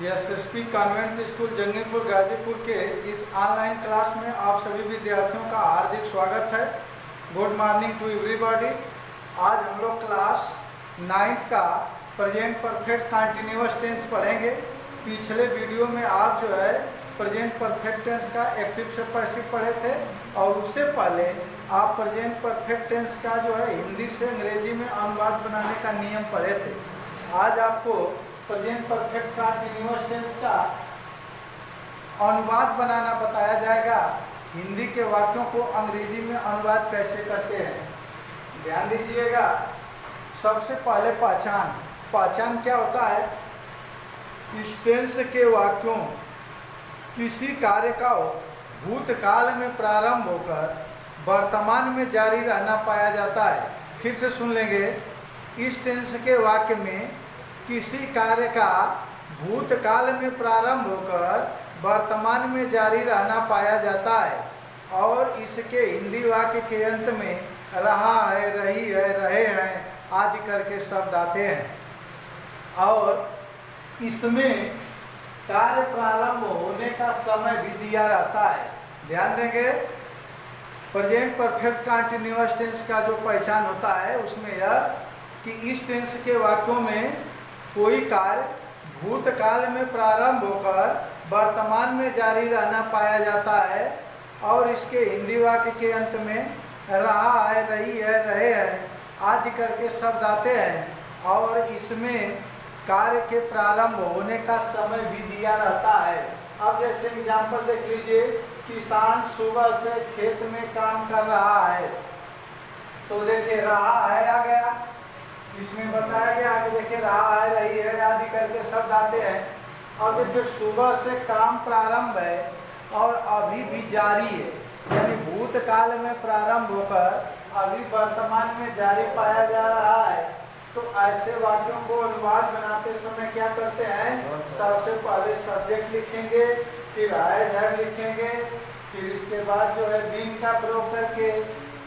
SSP convent school Jangipur Ghazipur के इस online class में आप सभी विद्यार्थियों का हार्दिक स्वागत है। Good morning to everybody. आज हम लोग क्लास 9th का प्रेजेंट परफेक्ट कंटिन्यूअस टेंस पढ़ेंगे। पिछले वीडियो में आप जो है प्रेजेंट परफेक्ट टेंस का एक्टिव से पैसिव पढ़े थे और उससे पहले आप प्रेजेंट परफेक्ट टेंस का जो है हिंदी से अंग्रेजी में अनुवाद बनाने का नियम पढ़े थे। आज आपको प्रेजेंट परफेक्ट कंटिन्यूअस टेंस का अनुवाद बनाना बताया जाएगा। हिंदी के वाक्यों को अंग्रेजी में अनुवाद कैसे करते हैं, ध्यान दीजिएगा। सबसे पहले पहचान क्या होता है? इस टेंस के वाक्यों किसी कार्य का भूतकाल में प्रारंभ होकर वर्तमान में जारी रहना पाया जाता है। फिर से सुन लेंगे। इस टेंस के वाक्य में किसी कार्य का भूतकाल में प्रारंभ होकर वर्तमान में जारी रहना पाया जाता है और इसके हिंदी वाक्य के अंत में रहा है, रही है, रहे हैं आदि करके शब्द आते हैं और इसमें कार्य प्रारंभ होने का समय भी दिया रहता है। ध्यान देंगे। प्रेजेंट परफेक्ट कंटिन्यूअस टेंस का जो पहचान होता है उसमें यह कि इस टेंस के वाक्यों में कोई कार्य भूतकाल में प्रारंभ होकर वर्तमान में जारी रहना पाया जाता है और इसके हिंदी वाक्य के अंत में रहा है, रही है, रहे हैं आदि करके शब्द आते हैं और इसमें कार्य के प्रारंभ होने का समय भी दिया रहता है। अब जैसे एग्जाम्पल देख लीजिए। किसान सुबह से खेत में काम कर रहा है, तो देखिए रहा है आ गया, इसमें बताया गया आगे देखिए रहा है, रही है आदि करके शब्द आते हैं। और देखिए सुबह से काम प्रारंभ है और अभी भी जारी है, यानी भूतकाल में प्रारंभ होकर अभी वर्तमान में जारी पाया जा रहा है। तो ऐसे वाक्यों को अनुवाद बनाते समय क्या करते हैं? सबसे पहले सब्जेक्ट लिखेंगे, फिर आय लिखेंगे, फिर इसके बाद जो है बीन का प्रयोग करके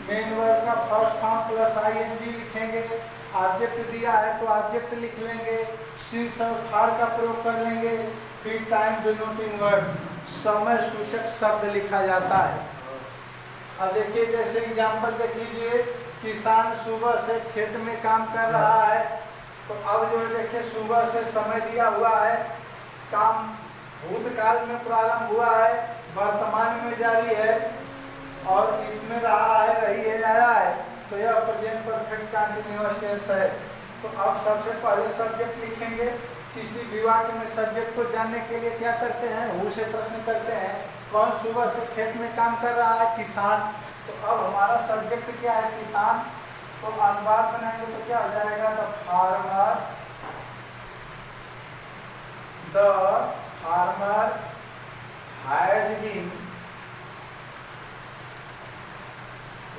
मेन वर्ब का फर्स्ट फॉर्म प्लस आईएनजी लिखेंगे। ऑब्जेक्ट दिया है तो ऑब्जेक्ट लिख लेंगे, सिंस और फार का प्रयोग कर लेंगे, फिर टाइम डिनोटिंग वर्ड्स समय सूचक शब्द लिखा जाता है। अब देखिए जैसे एग्जाम्पल देख लीजिए। किसान सुबह से खेत में काम कर रहा है, तो अब जो देखिए सुबह से समय दिया हुआ है, काम भूतकाल में प्रारंभ हुआ है, वर्तमान में जारी है और इसमें रहा है, रही है, आया है, तो यह प्रेजेंट परफेक्ट कंटिन्यूअस टेंस है। तो अब सबसे पहले सब्जेक्ट लिखेंगे। किसी भी वाक्य में सब्जेक्ट को जानने के लिए क्या करते हैं? हु से प्रश्न करते हैं। कौन सुबह से खेत में काम कर रहा है? किसान। तो अब हमारा सब्जेक्ट क्या है? किसान। तो अनुवाद बनाएंगे तो क्या हो जाएगा? The farmer has been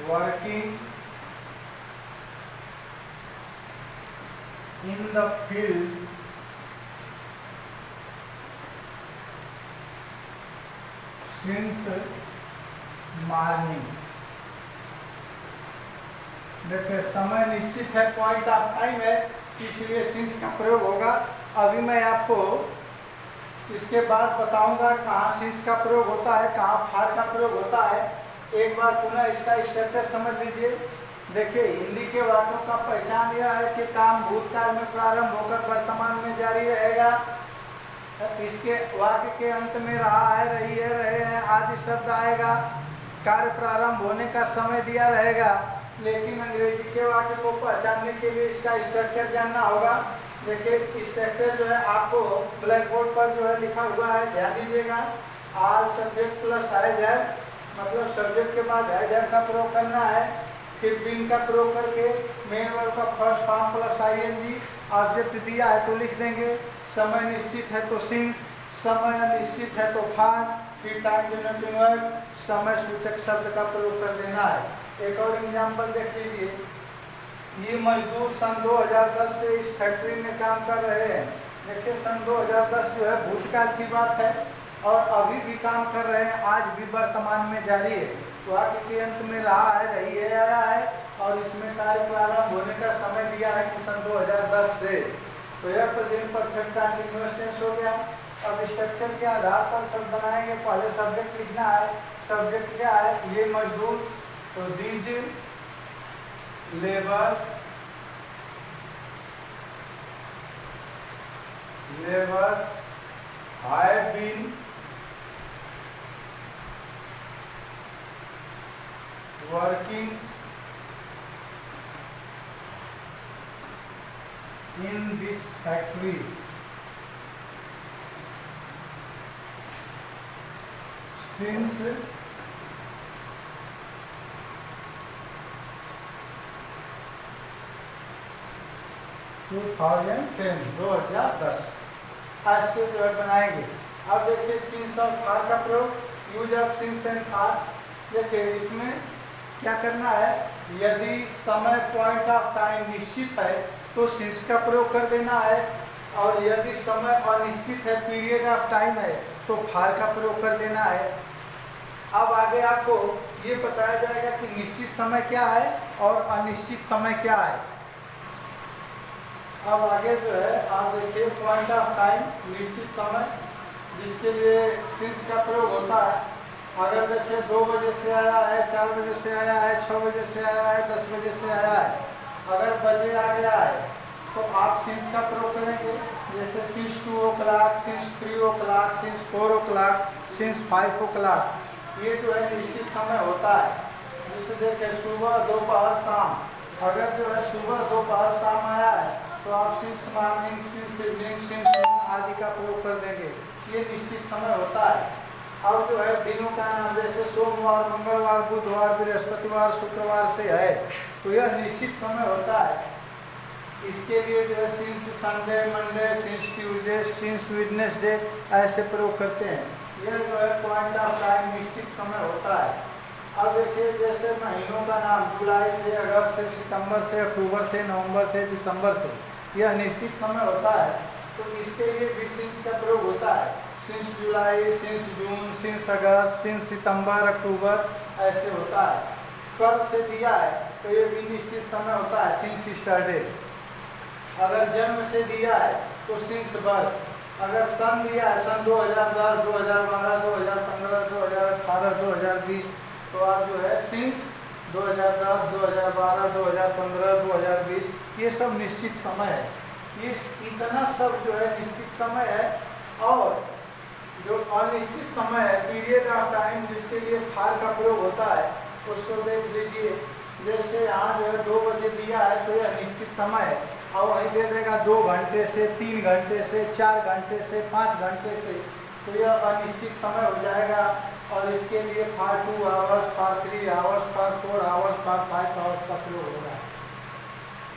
working in the field since morning। देखिए समय निश्चित है, पॉइंट ऑफ टाइम है, इसलिए सिंस का प्रयोग होगा। अभी मैं आपको इसके बाद बताऊंगा कहाँ सिंस का प्रयोग होता है, कहाँ फार का प्रयोग होता है। एक बार पुनः इसका स्ट्रक्चर समझ लीजिए। देखिए हिंदी के वाक्यों का पहचान यह है कि काम भूतकाल में प्रारंभ होकर वर्तमान में जारी रहेगा। इसके वाक्य के अंत में रहा है, रही है, रहे हैं आदि शब्द आएगा। कार्य प्रारंभ होने का समय दिया रहेगा। लेकिन अंग्रेजी के वाक्य को पहचानने के लिए इसका स्ट्रक्चर जानना होगा। देखिए स्ट्रक्चर जो है आपको ब्लैक बोर्ड पर जो है लिखा हुआ है, ध्यान दीजिएगा। ऑल सब्जेक्ट प्लस हैज है, मतलब सब्जेक्ट के बाद हैज का प्रयोग करना है, फिर बीन का प्रयोग करके मेन वर्ब का first form plus ING. Object दिया है तो लिख देंगे। समय निश्चित है तो सिंस, समय अनिश्चित है तो फार, फिर टाइम डिनोटिंग वर्ड्स समय सूचक शब्द का प्रयोग कर देना है। एक और एग्जाम्पल देख लीजिए। ये मजदूर सन 2010 से इस फैक्ट्री में काम कर रहे हैं। देखिए सन 2010 जो है भूतकाल की बात है और अभी भी काम कर रहे हैं, आज भी वर्तमान में जारी है। वाक्य के अंत में रहा है, रही है, आया है और इसमें कार्य प्रारंभ होने का समय दिया है कि सन 2010 से। तो यह प्रेजेंट परफेक्ट कंटीन्यूअस टेंस हो गया। अब स्ट्रक्चर के आधार पर सब बनाएंगे। पहले सब्जेक्ट लिखना है। सब्जेक्ट क्या है? ये मजदूर, तो these labours have been working in this factory since 2010 ऐसे जो है बनाएंगे। अब देखिए सिंस और फार का प्रयोग, use of since and far. देखिए इसमें क्या करना है, यदि समय पॉइंट ऑफ टाइम निश्चित है तो सिंस का प्रयोग कर देना है, और यदि समय अनिश्चित है, पीरियड ऑफ टाइम है, तो फार का प्रयोग कर देना है। अब आगे आपको ये बताया जाएगा कि निश्चित समय क्या है और अनिश्चित समय क्या है। अब आगे जो है आप देखिए पॉइंट ऑफ टाइम, निश्चित समय, जिसके लिए सिंस का प्रयोग होता है। अगर देखिए 2 बजे से आया है, 4 बजे से आया है, 6 बजे से आया है, 10 बजे से आया है, अगर बजे आ गया है तो आप सिंस का प्रयोग करेंगे। जैसे since 2 o'clock, since 3 o'clock, since 4 o'clock, since 5 o'clock, ये जो है निश्चित समय होता है। जैसे देखिए सुबह, दोपहर, शाम, अगर जो है सुबह, दोपहर, शाम आया है तो आप since morning, since evening, since noon आदि का प्रयोग कर देंगे। ये निश्चित समय होता है। अब जो है दिनों का नाम, जैसे सोमवार, मंगलवार, बुधवार, बृहस्पतिवार, शुक्रवार से है तो यह निश्चित समय होता है। इसके लिए जो है since Sunday, Monday, since Tuesday, since Wednesday ऐसे प्रयोग करते हैं। यह जो है पॉइंट ऑफ टाइम निश्चित समय होता है। अब देखिए जैसे महीनों का नाम, जुलाई से, अगस्त से, सितंबर से, अक्टूबर से, नवंबर से, दिसंबर से, यह निश्चित समय होता है। तो इसके लिए भी सिंस का प्रयोग होता है। Since July, since June, since August, since September, October ऐसे होता है। कल से दिया है तो ये भी निश्चित समय होता है, सिंस स्टार्टेड। अगर जन्म से दिया है तो सिंस बर्थ। अगर सन दिया है, सन 2010, 2012, 2015, 2018, 2020, तो आप जो है सिंस 2010, 2012, 2015, 2020, ये सब निश्चित समय है। ये इतना सब जो है निश्चित समय है। और जो अनिश्चित समय है, पीरियड ऑफ टाइम, जिसके लिए फार का प्रयोग होता है, उसको देख लीजिए। जैसे यहाँ जो है 2 बजे दिया है तो यह निश्चित समय है, और वहीं दे देगा 2 घंटे से, 3 घंटे से, 4 घंटे से, 5 घंटे से, तो यह अनिश्चित समय हो जाएगा। और इसके लिए फार 2 आवर्स, फार 3 आवर्स, फार 4 आवर्स, फार 5 आवर्स का प्रयोग होगा।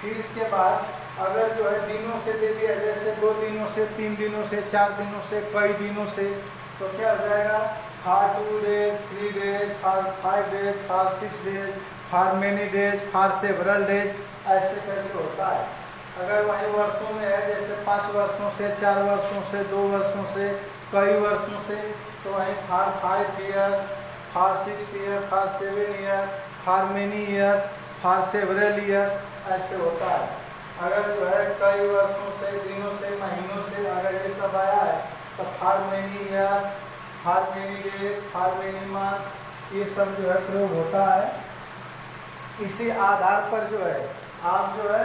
फिर इसके बाद अगर जो है दिनों से दे दिया, जैसे 2 दिनों से, 3 दिनों से, 4 दिनों से, कई दिनों से, तो क्या हो जाएगा, फार 2 days, 3 days, फार 5 days, फार 6 days, फार मेनी डेज, फार सेवरल डेज ऐसे करके होता है। अगर वही वर्षों में है, जैसे 5 वर्षों से, 4 वर्षों से, 2 वर्षों से, कई वर्षों से, तो वहीं फार 5 years, फार 6 years, फार 7 years, फार मेनी ईयर्स, फार सेवरल ईयर्स ऐसे होता है। अगर जो है कई वर्षों से, दिनों से, महीनों से अगर ये सब आया है तो फार मेनी ईयर्स, फार मेनी डेज, फार मेनी मंथ्स, ये सब जो है प्रयोग होता है। इसी आधार पर जो है आप जो है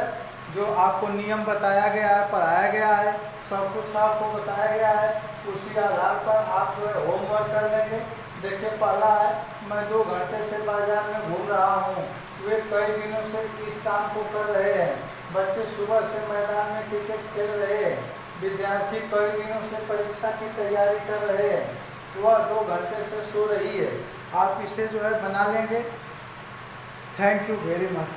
जो आपको नियम बताया गया है, पढ़ाया गया है, सब कुछ आपको बताया गया है, उसी आधार पर आप जो है होमवर्क कर लेंगे। देखिए पहला है, मैं 2 घंटे से बाजार में घूम रहा हूँ। वे कई दिनों से इस काम को कर रहे हैं। बच्चे सुबह से मैदान में क्रिकेट खेल रहे हैं। विद्यार्थी कई दिनों से परीक्षा की तैयारी कर रहे हैं। वह 2 घंटे से सो रही है। आप इसे जो है बना लेंगे। Thank you very much.